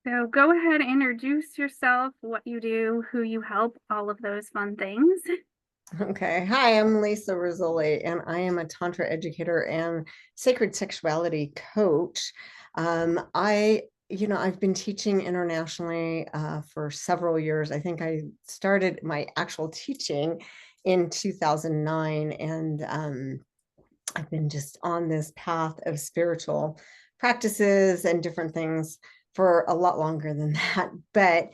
So go ahead and introduce yourself, what you do, who you help, all of those fun things. Okay. Hi, I'm Lisa Rizzoli, and I am a Tantra educator and sacred sexuality coach. I've been teaching internationally for several years. I think I started my actual teaching in 2009, and I've been just on this path of spiritual practices and different things for a lot longer than that. But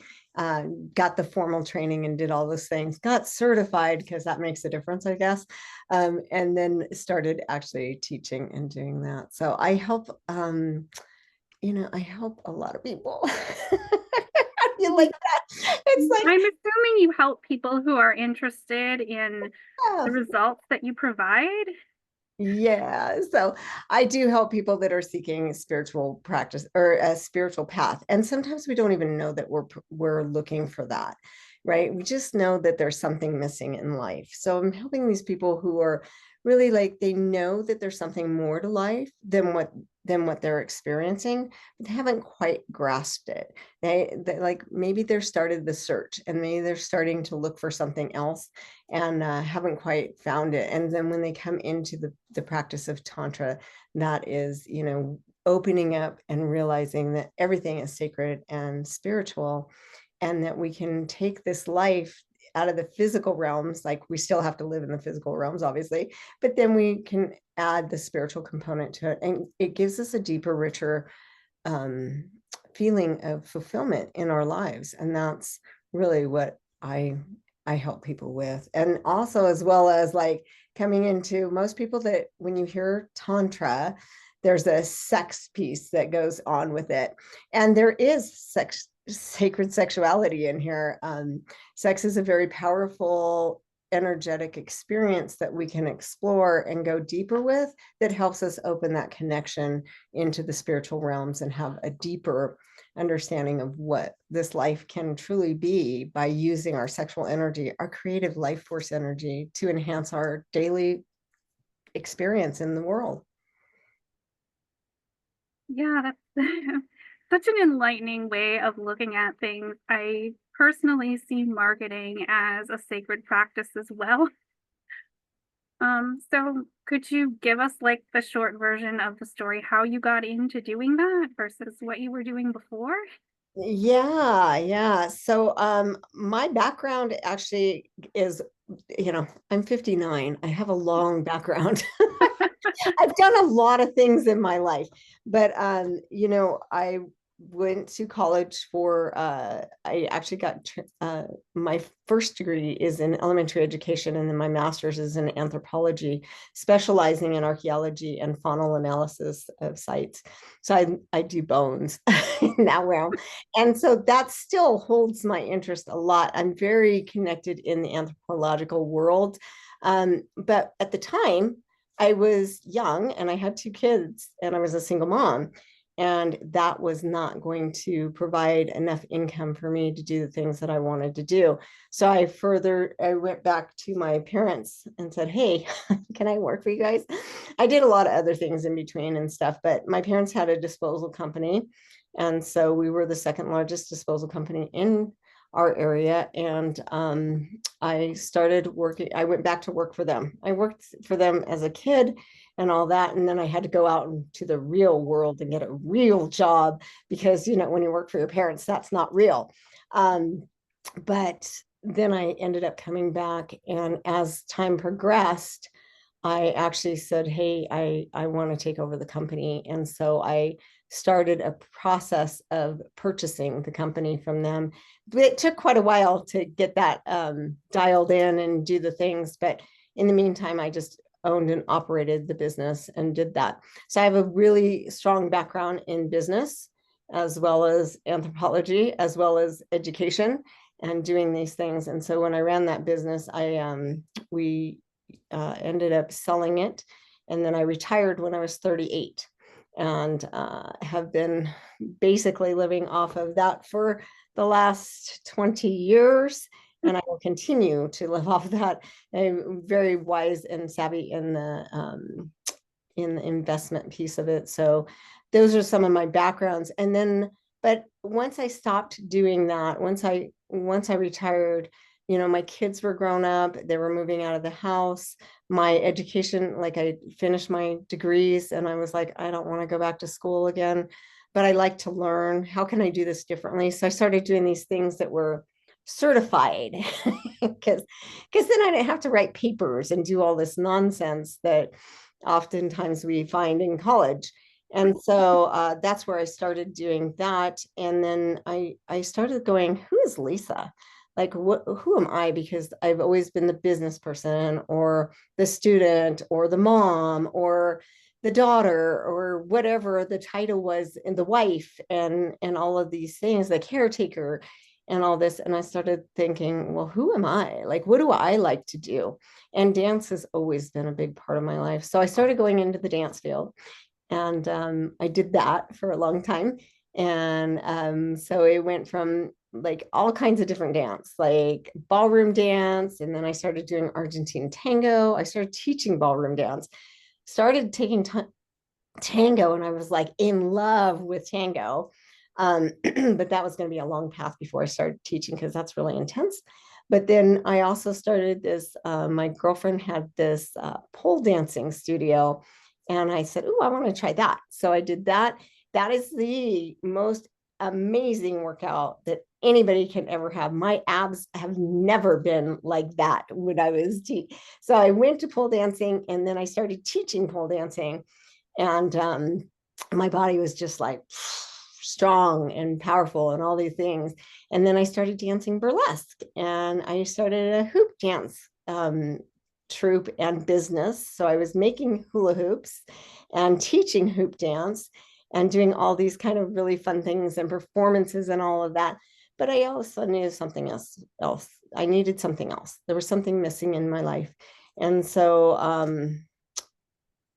got the formal training and did all those things, got certified because that makes a difference, I guess. And then started actually teaching and doing that. So I help, I help a lot of people. How do you like that? It's like, I'm assuming you help people who are interested in yeah. the results that you provide. Yeah, so I do help people that are seeking spiritual practice or a spiritual path. And sometimes we don't even know that we're looking for that, right? We just know that there's something missing in life. So I'm helping these people who are really like they know that there's something more to life than what they're experiencing, but they haven't quite grasped it. They like maybe they're started the search and maybe they're starting to look for something else and haven't quite found it. And then when they come into the practice of Tantra, that is, opening up and realizing that everything is sacred and spiritual, and that we can take this life out of the physical realms, like we still have to live in the physical realms, obviously, but then we can add the spiritual component to it. And it gives us a deeper, richer um, feeling of fulfillment in our lives. And that's really what I help people with. And also as well as like coming into most people that when you hear tantra, there's a sex piece that goes on with it. And there is sacred sexuality in here. Sex is a very powerful energetic experience that we can explore and go deeper with, that helps us open that connection into the spiritual realms and have a deeper understanding of what this life can truly be by using our sexual energy, our creative life force energy, to enhance our daily experience in the world. Yeah, that's such an enlightening way of looking at things. I personally see marketing as a sacred practice as well. So could you give us like the short version of the story, how you got into doing that versus what you were doing before? Yeah. So my background actually is, I'm 59. I have a long background. I've done a lot of things in my life, but I went to college for I actually got my first degree is in elementary education, and then my master's is in anthropology, specializing in archaeology and faunal analysis of sites. So I do bones in that realm. And so that still holds my interest a lot. I'm very connected in the anthropological world. But at the time, I was young and I had two kids and I was a single mom. And that was not going to provide enough income for me to do the things that I wanted to do. So I went back to my parents and said, "Hey, can I work for you guys?" I did a lot of other things in between and stuff, but my parents had a disposal company. And so we were the second largest disposal company in our area. And I started working, I went back to work for them. I worked for them as a kid and all that. And then I had to go out into the real world and get a real job because, when you work for your parents, that's not real. But then I ended up coming back. And as time progressed, I actually said, "Hey, I want to take over the company." And so I started a process of purchasing the company from them. But it took quite a while to get that dialed in and do the things. But in the meantime, I just owned and operated the business and did that. So I have a really strong background in business, as well as anthropology, as well as education and doing these things. And so when I ran that business, we ended up selling it. And then I retired when I was 38 and have been basically living off of that for the last 20 years. And I will continue to live off of that. I'm very wise and savvy in the investment piece of it. So those are some of my backgrounds. And then, But once I stopped doing that, once I retired, my kids were grown up, they were moving out of the house. My education, like I finished my degrees and I was like, I don't want to go back to school again, but I like to learn. How can I do this differently? So I started doing these things that were certified because then I didn't have to write papers and do all this nonsense that oftentimes we find in college. And so that's where I started doing that. And then I started going, who is Lisa? Like, who am I? Because I've always been the business person or the student or the mom or the daughter or whatever the title was, and the wife and all of these things, the caretaker and all this. And I started thinking, well, who am I? Like, what do I like to do? And dance has always been a big part of my life. So I started going into the dance field, and I did that for a long time. And so it went from like all kinds of different dance, like ballroom dance. And then I started doing Argentine tango. I started teaching ballroom dance, started taking tango, and I was like in love with tango. But that was going to be a long path before I started teaching because that's really intense. But then I also started this, my girlfriend had this pole dancing studio. And I said, oh, I want to try that. So I did that. That is the most amazing workout that anybody can ever have. My abs have never been like that when I was teaching. So I went to pole dancing and then I started teaching pole dancing. And my body was just like strong and powerful and all these things. And then I started dancing burlesque and I started a hoop dance troupe and business. So I was making hula hoops and teaching hoop dance and doing all these kind of really fun things and performances and all of that. But I also needed something else. I needed something else. There was something missing in my life. And so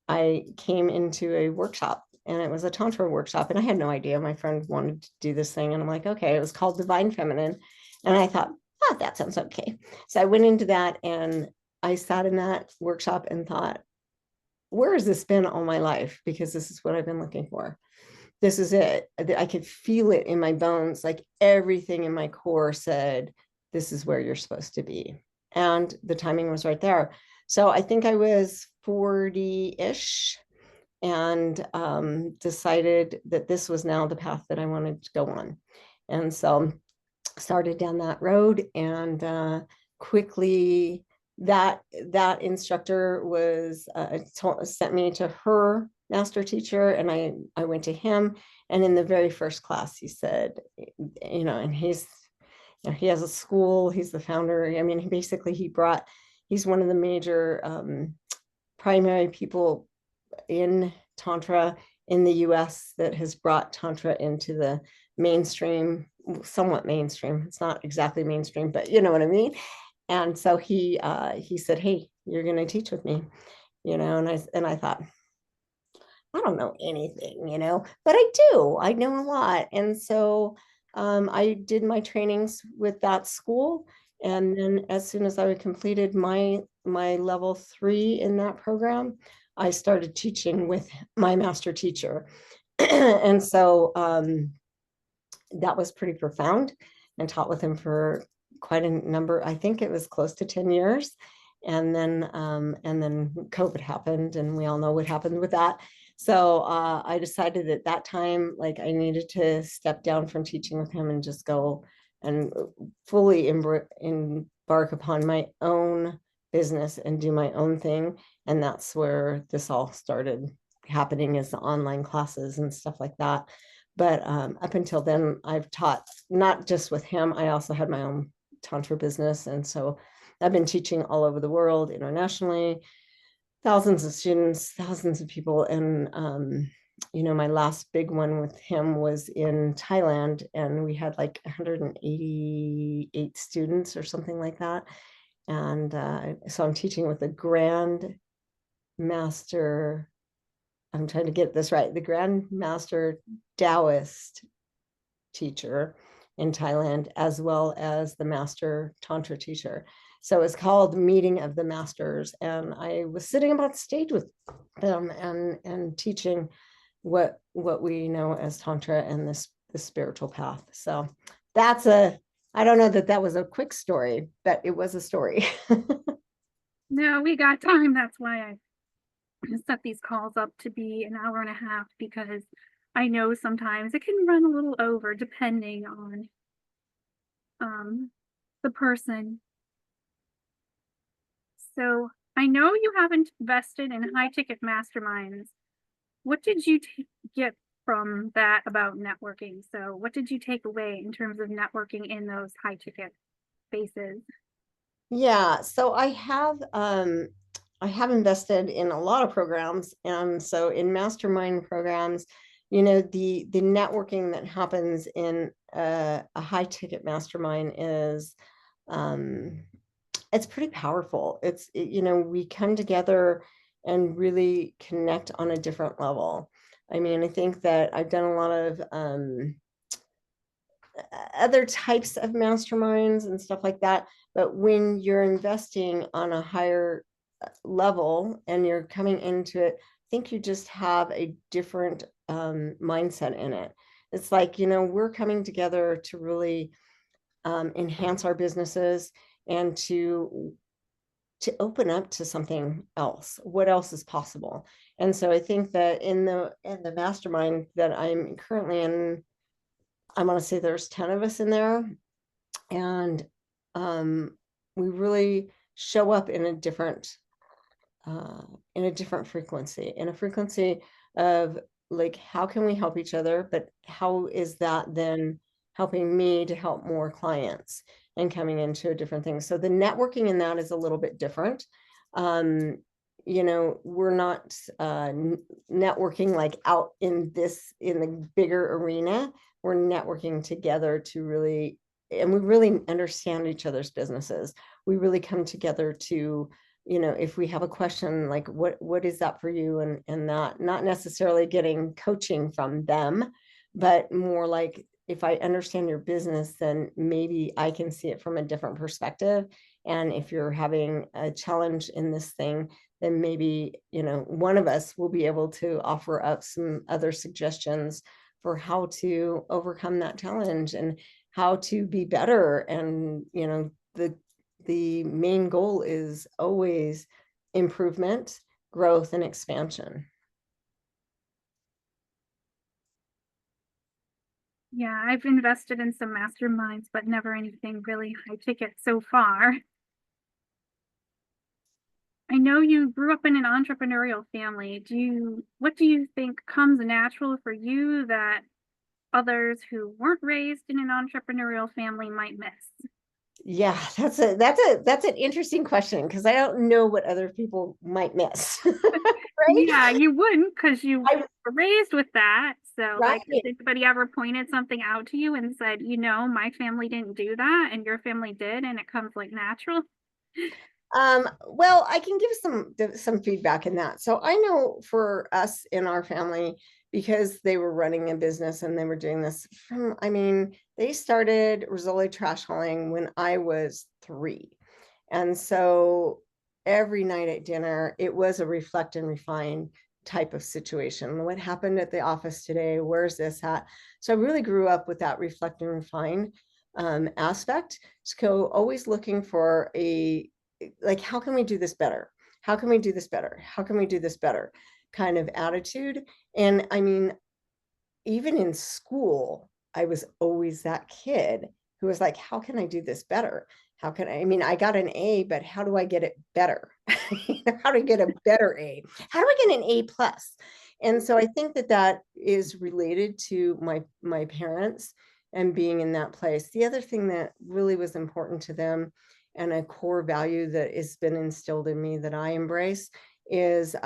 I came into a workshop, and it was a tantra workshop, and I had no idea. My friend wanted to do this thing, and I'm like, okay. It was called Divine Feminine, and I thought, oh, that sounds okay. So I went into that, and I sat in that workshop and thought, where has this been all my life? Because this is what I've been looking for. This is it. I could feel it in my bones. Like everything in my core said, this is where you're supposed to be. And the timing was right there. So I think I was 40-ish and decided that this was now the path that I wanted to go on. And so started down that road, and quickly that instructor was sent me to her master teacher, and I went to him. And in the very first class, he said, and he has a school, he's the founder. I mean, he's one of the major primary people in Tantra in the US that has brought Tantra into the mainstream, somewhat mainstream. It's not exactly mainstream, but you know what I mean. And so he said, hey, you're going to teach with me, and I thought, I don't know anything, but I do. I know a lot. And so I did my trainings with that school. And then as soon as I completed my level 3 in that program, I started teaching with my master teacher. And so that was pretty profound, and taught with him for quite a number. I think it was close to 10 years. And then COVID happened, and we all know what happened with that. So I decided at that time, like I needed to step down from teaching with him and just go and fully embark upon my own business and do my own thing. And that's where this all started happening, is the online classes and stuff like that. But up until then, I've taught not just with him. I also had my own Tantra business. And so I've been teaching all over the world, internationally, thousands of students, thousands of people. And, my last big one with him was in Thailand, and we had like 188 students or something like that. And so I'm teaching with a Grand Master. I'm trying to get this right. The Grand Master Taoist teacher in Thailand, as well as the Master Tantra teacher. So it's called Meeting of the Masters. And I was sitting up on stage with them and teaching what we know as Tantra and the spiritual path. So I don't know that that was a quick story, but it was a story. No, we got time. That's why I set these calls up to be an hour and a half, because I know sometimes it can run a little over depending on um the person. So I know you haven't invested in high ticket masterminds. What did you get from that about networking? So what did you take away in terms of networking in those high ticket spaces? Yeah, so I have invested in a lot of programs, and so in mastermind programs, the networking that happens in a high ticket mastermind is um it's pretty powerful. We come together and really connect on a different level. I mean, I think that I've done a lot of other types of masterminds and stuff like that. But when you're investing on a higher level and you're coming into it, I think you just have a different mindset in it. It's like, we're coming together to really enhance our businesses and to open up to something else. What else is possible? And so I think that in the mastermind that I'm currently in, I want to say there's 10 of us in there, and we really show up in a different frequency, in a frequency of like, how can we help each other, but how is that then helping me to help more clients and coming into a different thing. So the networking in that is a little bit different. We're not networking like out in the bigger arena. We're networking together to really, and we really understand each other's businesses. We really come together to, if we have a question, like what is that for you? And not necessarily getting coaching from them, but more like, if I understand your business, then maybe I can see it from a different perspective. And if you're having a challenge in this thing, then maybe, one of us will be able to offer up some other suggestions for how to overcome that challenge and how to be better. And, the main goal is always improvement, growth, and expansion. Yeah, I've invested in some masterminds, but never anything really high ticket so far. I know you grew up in an entrepreneurial family. What do you think comes natural for you that others who weren't raised in an entrepreneurial family might miss? Yeah, that's an interesting question, because I don't know what other people might miss. Right? Yeah, you wouldn't, because you I were raised with that. So, right. like, has anybody ever pointed something out to you and said, my family didn't do that and your family did, and it comes like natural? Well, I can give some feedback in that. So I know for us in our family, because they were running a business and they were doing this from, I mean, they started Rizzoli trash hauling when I was 3. And so every night at dinner, it was a reflect and refine type of situation. What happened at the office today? Where's this at? So I really grew up with that reflect and refine aspect. So always looking for like, how can we do this better? How can we do this better? How can we do this better? Kind of attitude. And I mean, even in school, I was always that kid who was like, how can I do this better? I mean, I got an A, but how do I get it better? How do I get a better A? How do I get an A plus? And so I think that is related to my parents and being in that place. The other thing that really was important to them, and a core value that has been instilled in me that I embrace, is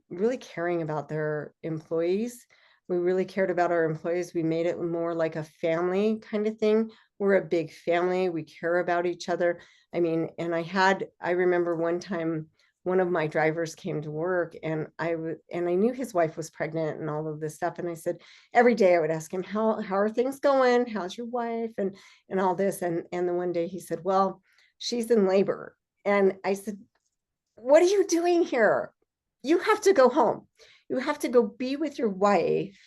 really caring about their employees. We really cared about our employees. We made it more like a family kind of thing. We're a big family. We care about each other. I mean, and I remember one time one of my drivers came to work, and I knew his wife was pregnant and all of this stuff. And I said, every day I would ask him, how are things going? How's your wife? And all this. And then one day he said, well, she's in labor. And I said, what are you doing here? You have to go home. You have to go be with your wife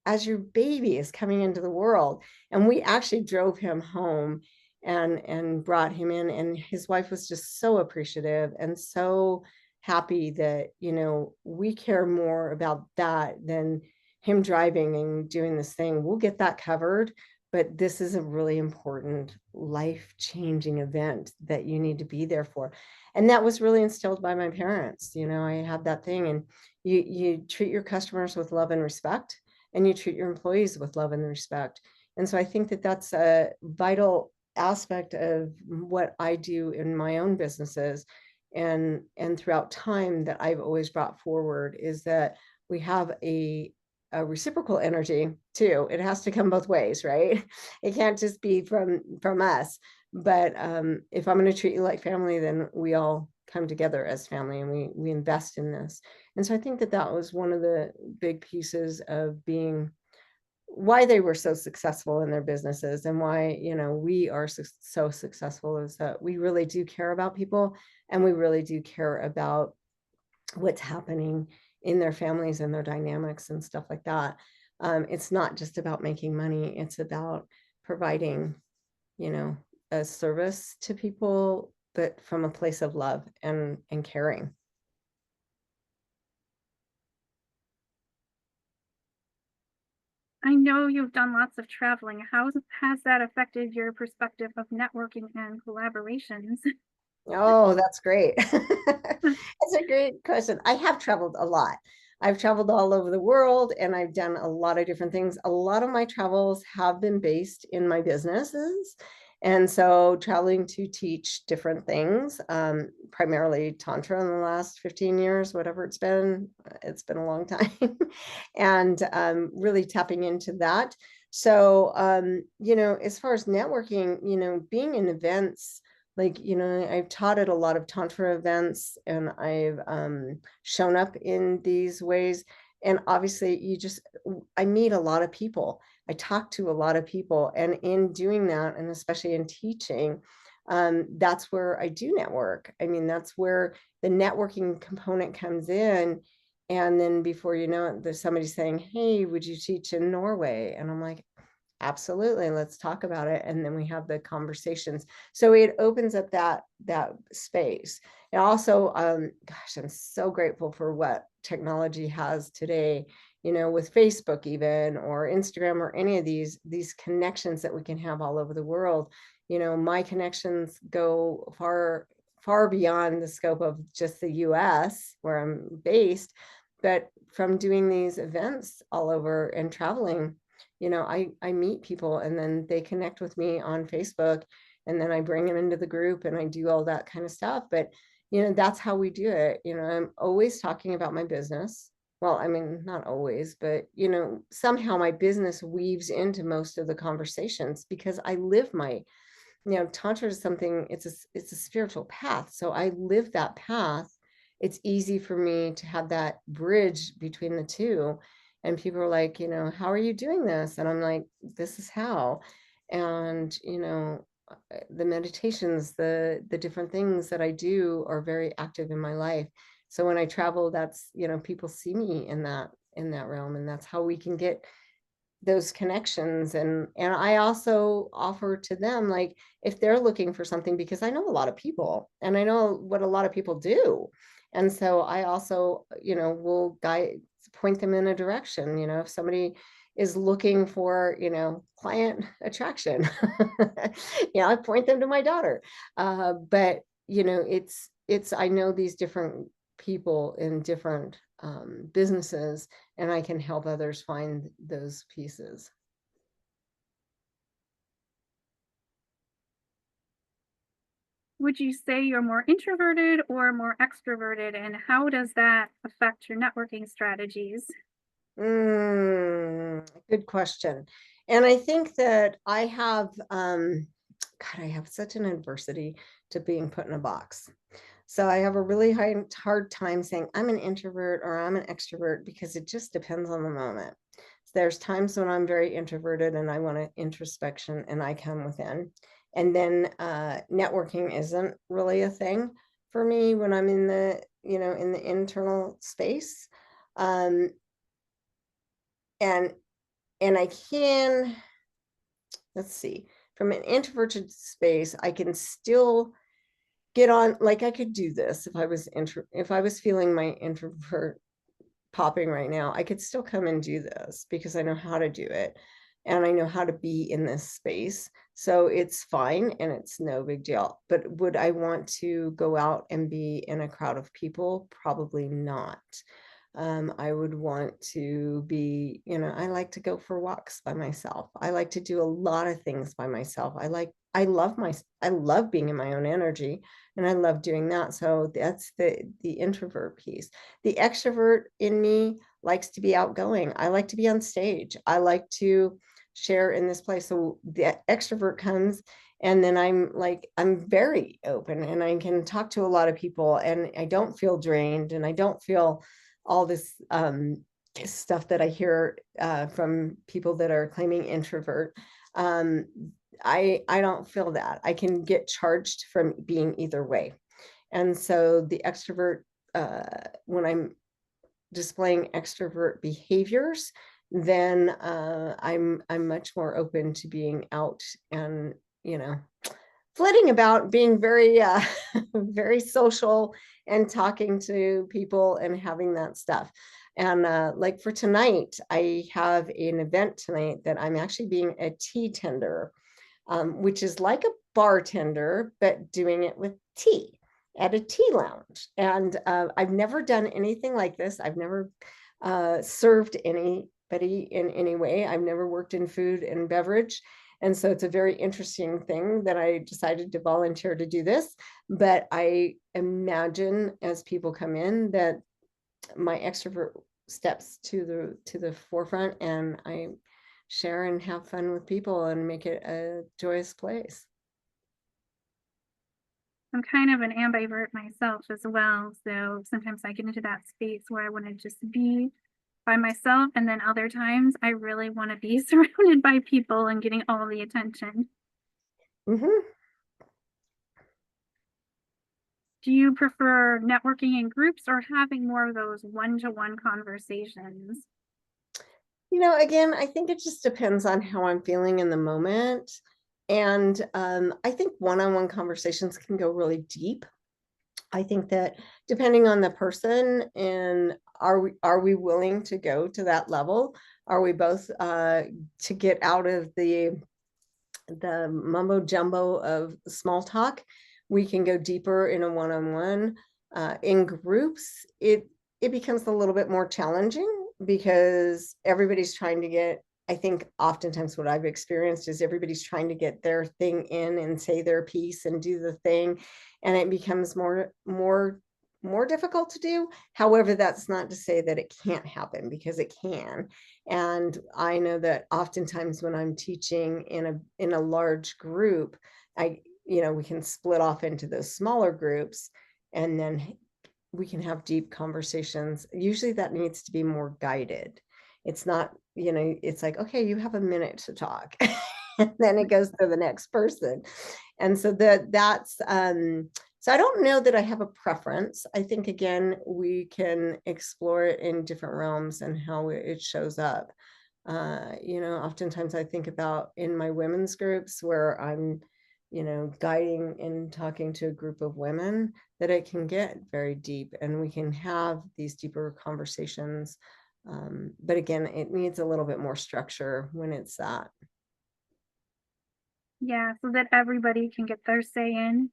as your baby is coming into the world. And we actually drove him home and brought him in, and his wife was just so appreciative and so happy that, you know, we care more about that than him driving and doing this thing. We'll get that covered, but this is a really important life-changing event that you need to be there for. And that was really instilled by my parents. You know, I had that thing, and you treat your customers with love and respect, and you treat your employees with love and respect. And so I think that that's a vital aspect of what I do in my own businesses, and throughout time, that I've always brought forward, is that we have a reciprocal energy too. It has to come both ways, right? It can't just be from us. But if I'm going to treat you like family, then we all come together as family, and we invest in this. And so I think that that was one of the big pieces of being, why they were so successful in their businesses, and why, you know, we are so successful, is that we really do care about people, and we really do care about what's happening in their families and their dynamics and stuff like that. It's not just about making money, it's about providing, you know, a service to people, but from a place of love and caring. I know you've done lots of traveling. How has that affected your perspective of networking and collaborations? Oh, that's great. That's a great question. I have traveled a lot. I've traveled all over the world, and I've done a lot of different things. A lot of my travels have been based in my businesses. And so traveling to teach different things, primarily Tantra in the last 15 years, whatever it's been a long time. And really tapping into that. So, you know, as far as networking, you know, being in events, like, you know, I've taught at a lot of Tantra events, and I've shown up in these ways. And obviously, I meet a lot of people. I talk to a lot of people. And in doing that, and especially in teaching, that's where I do network. I mean, that's where the networking component comes in. And then before you know it, there's somebody saying, "Hey, would you teach in Norway?" And I'm like, absolutely, let's talk about it. And then we have the conversations. So it opens up that space. And also, gosh, I'm so grateful for what technology has today, you know, with Facebook even, or Instagram, or any of these connections that we can have all over the world. You know, my connections go far beyond the scope of just the US where I'm based, but from doing these events all over and traveling, you know, I meet people, and then they connect with me on Facebook, and then I bring them into the group, and I do all that kind of stuff. But, you know, that's how we do it. You know, I'm always talking about my business. Well, I mean, not always, but, you know, somehow my business weaves into most of the conversations, because I live my, you know, Tantra is something, it's a spiritual path. So I live that path. It's easy for me to have that bridge between the two. And people are like, you know, how are you doing this? And I'm like, this is how. And, you know, the meditations, the different things that I do are very active in my life. So when I travel, that's, you know, people see me in that realm, and that's how we can get those connections. And I also offer to them, like, if they're looking for something, because I know a lot of people, and I know what a lot of people do. And so I also, you know, will point them in a direction. You know, if somebody is looking for, you know, client attraction, you know, I point them to my daughter. But, you know, I know these different people in different businesses, and I can help others find those pieces. Would you say you're more introverted or more extroverted, and how does that affect your networking strategies? Good question. And I think that I have, God, I have such an adversity to being put in a box. So I have a really hard time saying I'm an introvert or I'm an extrovert, because it just depends on the moment. There's times when I'm very introverted and I want introspection and I come within. And then networking isn't really a thing for me when I'm in the, you know, in the internal space. Um, and and I can, let's see, from an introverted space, I can still get on, like I could do this if I was feeling my introvert popping right now, I could still come and do this because I know how to do it and I know how to be in this space. So it's fine and it's no big deal. But would I want to go out and be in a crowd of people? Probably not. I would want to be, I like to go for walks by myself. I like to do a lot of things by myself. I love being in my own energy and I love doing that. So that's the introvert piece. The extrovert in me likes to be outgoing. I like to be on stage. I like to share in this place. So the extrovert comes and then I'm very open and I can talk to a lot of people and I don't feel drained and I don't feel all this stuff that I hear from people that are claiming introvert. I don't feel that. I can get charged from being either way. And so the extrovert, when I'm displaying extrovert behaviors, then I'm much more open to being out and, flitting about, being very very social and talking to people and having that stuff. And like for tonight, I have an event tonight that I'm actually being a tea tender, which is like a bartender, but doing it with tea at a tea lounge. And I've never done anything like this. I've never served anybody in any way. I've never worked in food and beverage. And so it's a very interesting thing that I decided to volunteer to do this. But I imagine as people come in that my extrovert steps to the forefront and I share and have fun with people and make it a joyous place. I'm kind of an ambivert myself as well. So sometimes I get into that space where I want to just be by myself. And then other times I really want to be surrounded by people and getting all the attention. Mm-hmm. Do you prefer networking in groups or having more of those one-to-one conversations? Again, I think it just depends on how I'm feeling in the moment. And I think one-on-one conversations can go really deep. I think that depending on the person and are we willing to go to that level? Are we both to get out of the mumbo jumbo of small talk? We can go deeper in a one-on-one. In groups, it becomes a little bit more challenging because everybody's trying to get, I think oftentimes what I've experienced is everybody's trying to get their thing in and say their piece and do the thing. And it becomes more difficult to do. However, that's not to say that it can't happen because it can. And I know that oftentimes when I'm teaching in a large group, we can split off into those smaller groups and then we can have deep conversations. Usually that needs to be more guided. It's not, it's like, okay, you have a minute to talk. And then it goes to the next person. And so that's so I don't know that I have a preference. I think again, we can explore it in different realms and how it shows up. Oftentimes I think about in my women's groups where I'm guiding and talking to a group of women, that it can get very deep and we can have these deeper conversations. But again, it needs a little bit more structure when it's that. Yeah, so that everybody can get their say in.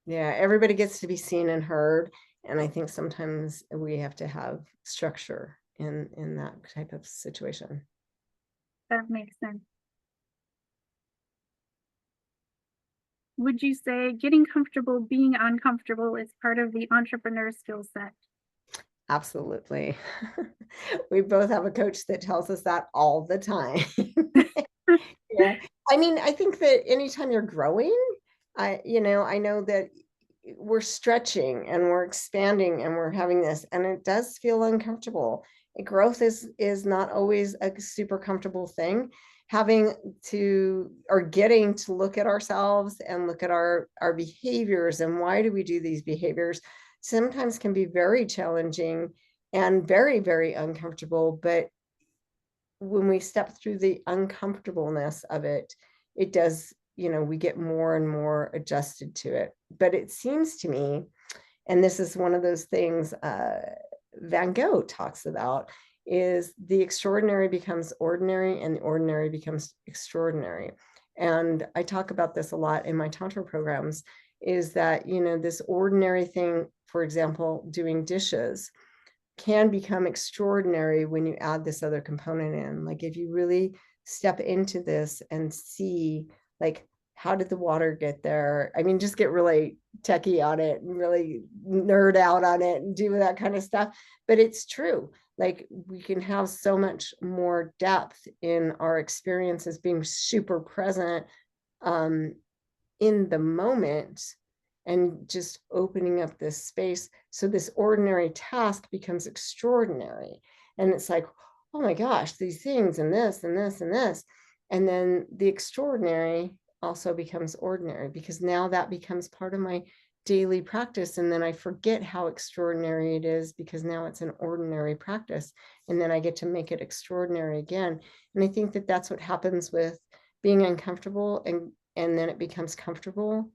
Yeah, everybody gets to be seen and heard. And I think sometimes we have to have structure in that type of situation. That makes sense. Would you say getting comfortable being uncomfortable is part of the entrepreneur skill set? Absolutely. We both have a coach that tells us that all the time. Yeah. I mean, I think that anytime you're growing, I know that we're stretching and we're expanding and we're having this, and it does feel uncomfortable. Growth is not always a super comfortable thing. Having to or getting to look at ourselves and look at our behaviors and why do we do these behaviors sometimes can be very challenging and very, very uncomfortable. But when we step through the uncomfortableness of it, it does, we get more and more adjusted to it. But it seems to me, and this is one of those things Van Gogh talks about, is the extraordinary becomes ordinary and the ordinary becomes extraordinary. And I talk about this a lot in my Tantra programs, is that, this ordinary thing, for example, doing dishes, can become extraordinary when you add this other component in. Like if you really step into this and see, like, how did the water get there? I mean, just get really techie on it and really nerd out on it and do that kind of stuff. But it's true. Like we can have so much more depth in our experiences, being super present in the moment and just opening up this space. So this ordinary task becomes extraordinary. And it's like, oh my gosh, these things and this and this and this. And then the extraordinary also becomes ordinary, because now that becomes part of my daily practice. And then I forget how extraordinary it is, because now it's an ordinary practice. And then I get to make it extraordinary again. And I think that that's what happens with being uncomfortable, and then it becomes comfortable.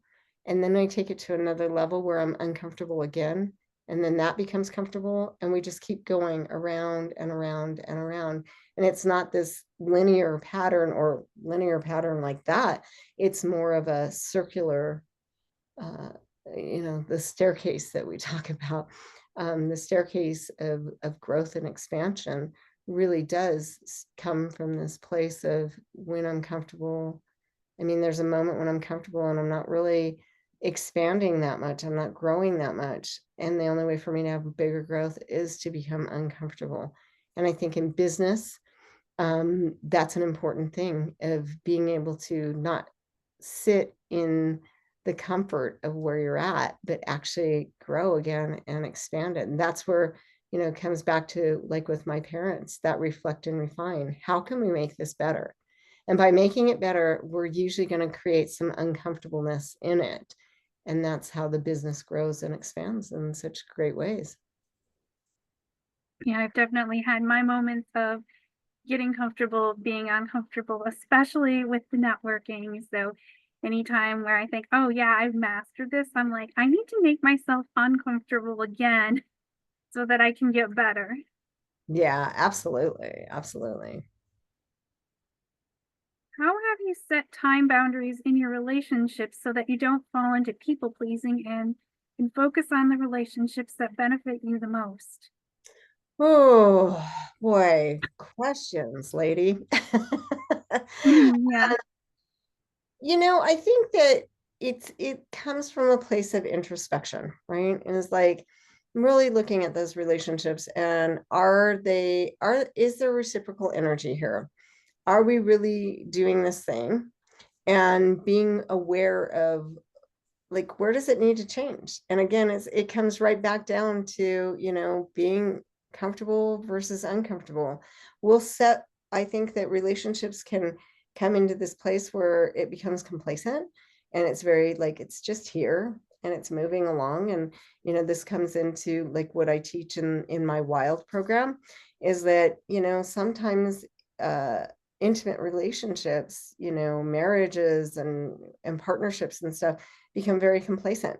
And then I take it to another level where I'm uncomfortable again. And then that becomes comfortable. And we just keep going around and around and around. And it's not this linear pattern like that. It's more of a circular, the staircase that we talk about. The staircase of growth and expansion really does come from this place of, when I'm comfortable. I mean, there's a moment when I'm comfortable and I'm not really expanding that much. I'm not growing that much. And the only way for me to have bigger growth is to become uncomfortable. And I think in business, that's an important thing, of being able to not sit in the comfort of where you're at, but actually grow again and expand it. And that's where, it comes back to, like with my parents, that reflect and refine. How can we make this better? And by making it better, we're usually going to create some uncomfortableness in it. And that's how the business grows and expands in such great ways. Yeah, I've definitely had my moments of getting comfortable, being uncomfortable, especially with the networking. So anytime where I think, oh yeah, I've mastered this, I'm like, I need to make myself uncomfortable again so that I can get better. Yeah, absolutely. Absolutely. How have you set time boundaries in your relationships so that you don't fall into people pleasing and can focus on the relationships that benefit you the most? Oh boy, questions, lady. Yeah. I think that it comes from a place of introspection, right? And it's like, I'm really looking at those relationships, and is there reciprocal energy here? Are we really doing this thing? And being aware of, like, where does it need to change? And again, it comes right back down to, being comfortable versus uncomfortable. I think that relationships can come into this place where it becomes complacent, and it's very like, it's just here and it's moving along. And, this comes into like what I teach in my wild program, is that, sometimes, intimate relationships, marriages and partnerships and stuff become very complacent.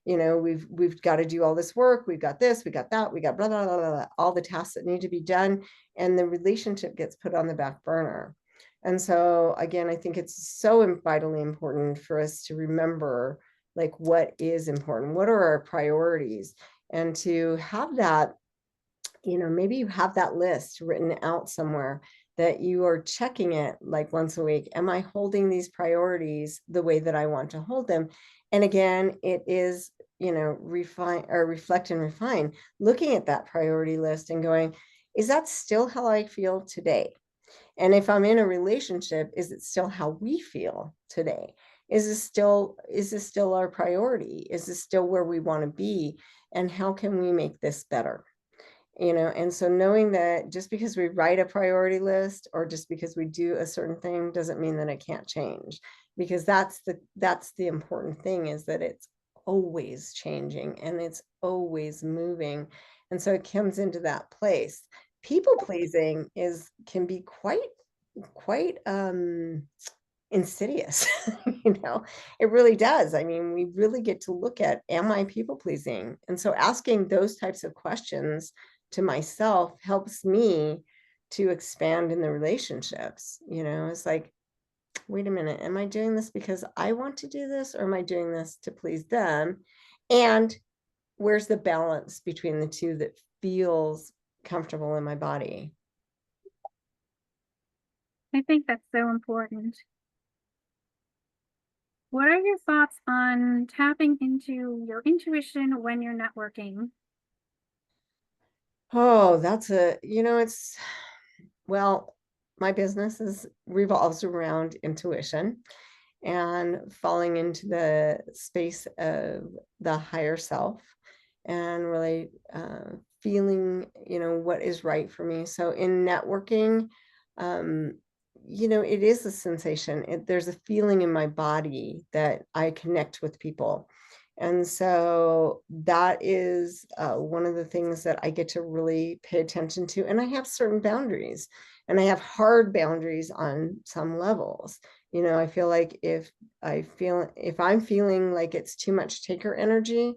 We've got to do all this work. We've got this, we got that, we got blah, blah, blah, blah, blah, all the tasks that need to be done. And the relationship gets put on the back burner. And so again, I think it's so vitally important for us to remember, like, what is important, what are our priorities, and to have that, maybe you have that list written out somewhere, that you are checking it like once a week. Am I holding these priorities the way that I want to hold them? And again, it is, refine or reflect and refine, looking at that priority list and going, is that still how I feel today? And if I'm in a relationship, is it still how we feel today? Is this still our priority? Is this still where we want to be? And how can we make this better? And so knowing that just because we write a priority list, or just because we do a certain thing, doesn't mean that it can't change, because that's the important thing, is that it's always changing and it's always moving. And so it comes into that place people pleasing can be quite insidious. It really does. I mean, we really get to look at, am I people pleasing? And so asking those types of questions to myself helps me to expand in the relationships. It's like, wait a minute, am I doing this because I want to do this, or am I doing this to please them? And where's the balance between the two that feels comfortable in my body? I think that's so important. What are your thoughts on tapping into your intuition when you're networking? Oh, well, my business revolves around intuition and falling into the space of the higher self, and really feeling, what is right for me. So in networking, um, it is a sensation. There's a feeling in my body that I connect with people. And so that is one of the things that I get to really pay attention to. And I have certain boundaries, and I have hard boundaries on some levels. I feel like if I'm feeling like it's too much taker energy,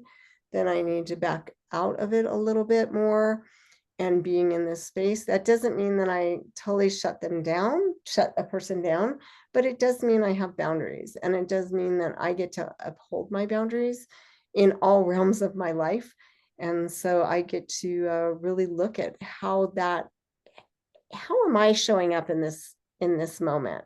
then I need to back out of it a little bit more. And being in this space, that doesn't mean that I totally shut a person down, but it does mean I have boundaries. And it does mean that I get to uphold my boundaries in all realms of my life. And so I get to really look at how am I showing up in this moment?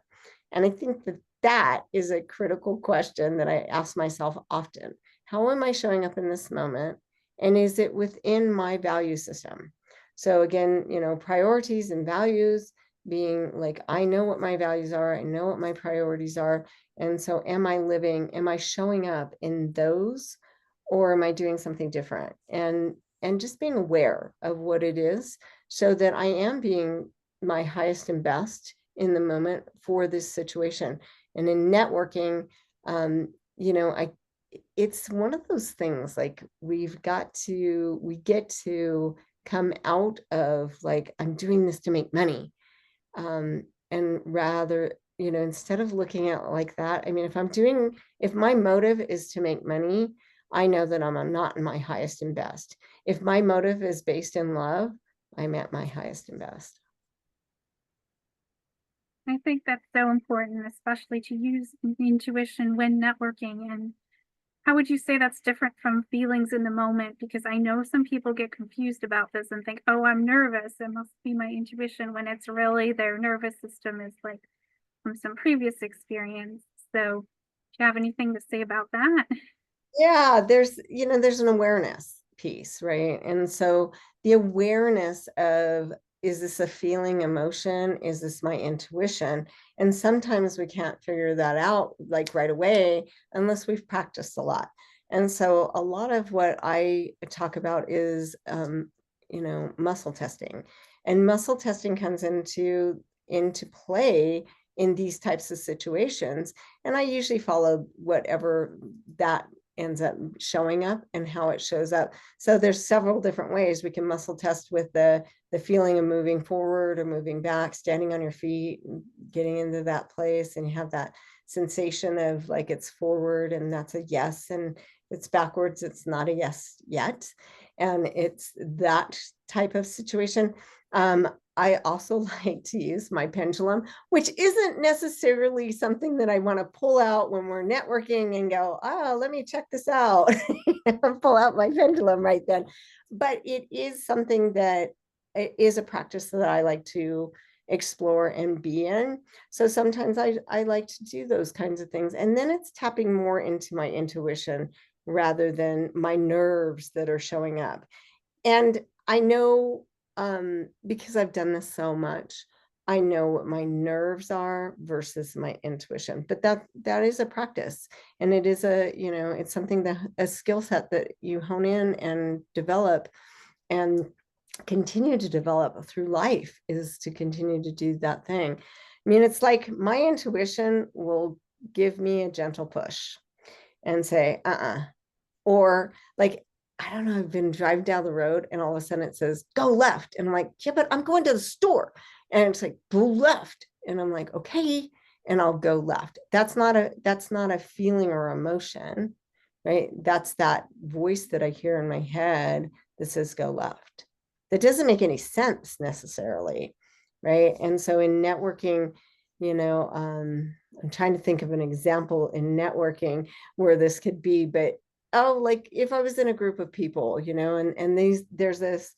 And I think that is a critical question that I ask myself often. How am I showing up in this moment? And is it within my value system? So again, priorities and values, being like, I know what my values are, I know what my priorities are. And so am I showing up in those, or am I doing something different? And just being aware of what it is, so that I am being my highest and best in the moment for this situation. And in networking, I it's one of those things, like we get to come out of like, I'm doing this to make money. And rather, instead of looking at it like that, I mean, if my motive is to make money, I know that I'm not in my highest and best. If my motive is based in love, I'm at my highest and best. I think that's so important, especially to use intuition when networking. And how would you say that's different from feelings in the moment? Because I know some people get confused about this and think, oh, I'm nervous. It must be my intuition, when it's really their nervous system is like from some previous experience. So, do you have anything to say about that? Yeah, there's an awareness piece, right? And so the awareness of, is this a feeling, emotion? Is this my intuition? And sometimes we can't figure that out like right away unless we've practiced a lot. And so a lot of what I talk about is muscle testing. And muscle testing comes into play in these types of situations. And I usually follow whatever that ends up showing up and how it shows up. So there's several different ways we can muscle test with the feeling of moving forward or moving back, standing on your feet, getting into that place, and you have that sensation of like it's forward and that's a yes, and it's backwards, it's not a yes yet. And it's that type of situation. I also like to use my pendulum, which isn't necessarily something that I want to pull out when we're networking and go, oh, let me check this out, pull out my pendulum right then. But it is something that is a practice that I like to explore and be in. So sometimes I like to do those kinds of things. And then it's tapping more into my intuition rather than my nerves that are showing up. And I know, because I've done this so much, I know what my nerves are versus my intuition. But that is a practice, and it is it's something that a skill set that you hone in and develop and continue to develop through life, is to continue to do that thing. I mean, it's like my intuition will give me a gentle push and say, or like, I don't know, I've been driving down the road and all of a sudden it says, go left. And I'm like, yeah, but I'm going to the store. And it's like, go left. And I'm like, okay. And I'll go left. That's not a feeling or emotion, right? That's that voice that I hear in my head that says go left. That doesn't make any sense necessarily, right? And so in networking, I'm trying to think of an example in networking where this could be, but oh, like if I was in a group of people, and there's this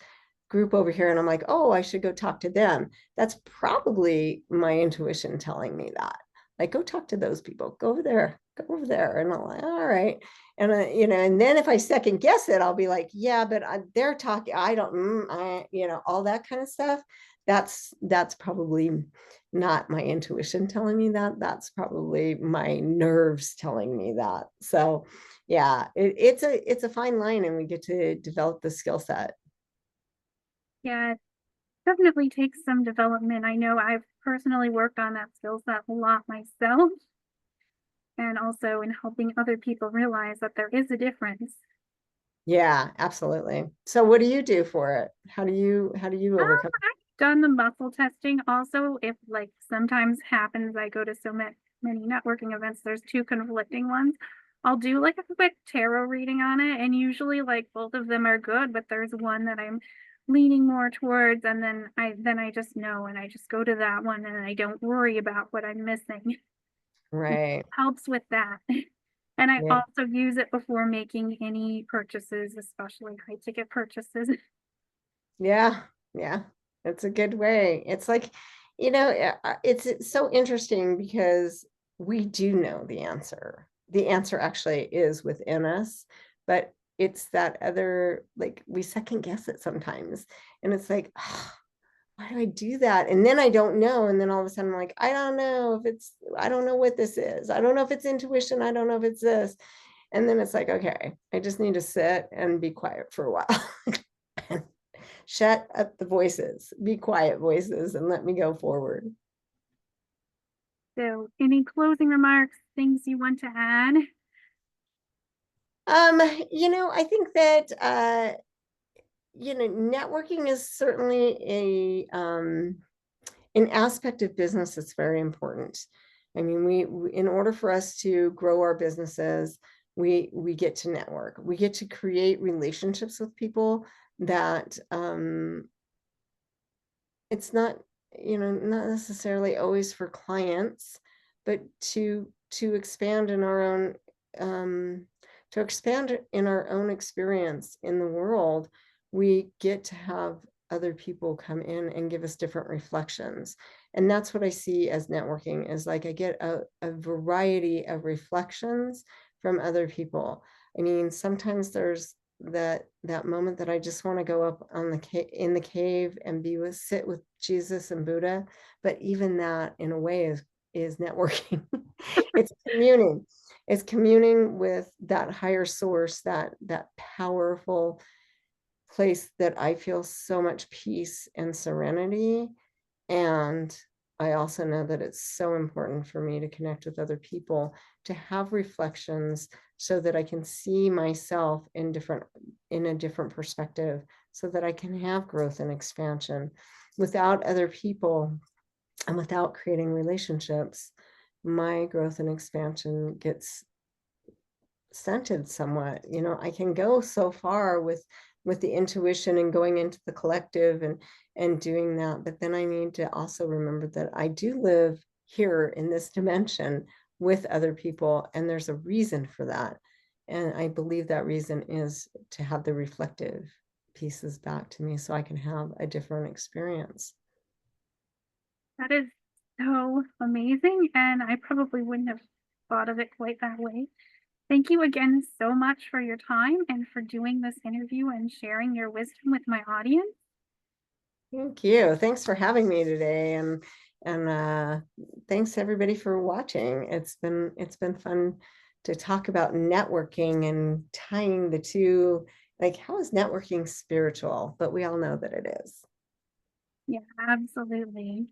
group over here and I'm like, oh, I should go talk to them. That's probably my intuition telling me that. Like, go talk to those people, go over there, go over there. And I'm like, all right. And and then if I second guess it, I'll be like, yeah, but they're talking, I don't, all that kind of stuff. That's probably not my intuition telling me that. That's probably my nerves telling me that. So yeah, it's a fine line, and we get to develop the skill set. Yeah, it definitely takes some development. I know I've personally worked on that skill set a lot myself, and also in helping other people realize that there is a difference. Yeah, absolutely. So what do you do for it? How do you overcome? I've done the muscle testing also. If like sometimes happens, I go to so many networking events, there's two conflicting ones. I'll do like a quick tarot reading on it, and usually like both of them are good, but there's one that I'm leaning more towards, and then I just know and I just go to that one and I don't worry about what I'm missing. Right. Helps with that. And I Yeah. also use it before making any purchases, especially high ticket purchases. Yeah. Yeah. It's a good way. It's like, it's so interesting because we do know the answer. The answer actually is within us, but it's that other, like we second guess it sometimes. And it's like, oh, why do I do that? And then I don't know. And then all of a sudden I'm like, I don't know what this is. I don't know if it's intuition. I don't know if it's this. And then it's like, okay, I just need to sit and be quiet for a while. Shut up the voices, be quiet voices, and let me go forward. So, any closing remarks, things you want to add? I think that networking is certainly an aspect of business that's very important. I mean, we in order for us to grow our businesses, we get to network. We get to create relationships with people that it's not, not necessarily always for clients, but to expand in our own to expand in our own experience in the world. We get to have other people come in and give us different reflections. And that's what I see as networking, is like I get a variety of reflections from other people. I mean, sometimes there's that moment that I just want to go up on in the cave and sit with Jesus and Buddha. But even that in a way is networking. It's communing. It's communing with that higher source, that powerful place that I feel so much peace and serenity. And I also know that it's so important for me to connect with other people, to have reflections so that I can see myself in a different perspective, so that I can have growth and expansion. Without other people and without creating relationships, my growth and expansion gets stunted somewhat. I can go so far with the intuition and going into the collective and doing that, but then I need to also remember that I do live here in this dimension with other people, and there's a reason for that. And I believe that reason is to have the reflective pieces back to me so I can have a different experience. That is so amazing, and I probably wouldn't have thought of it quite that way. Thank you again so much for your time and for doing this interview and sharing your wisdom with my audience. Thank you. Thanks for having me today, and thanks everybody for watching. It's been fun to talk about networking and tying the two. Like, how is networking spiritual? But we all know that it is. Yeah, absolutely.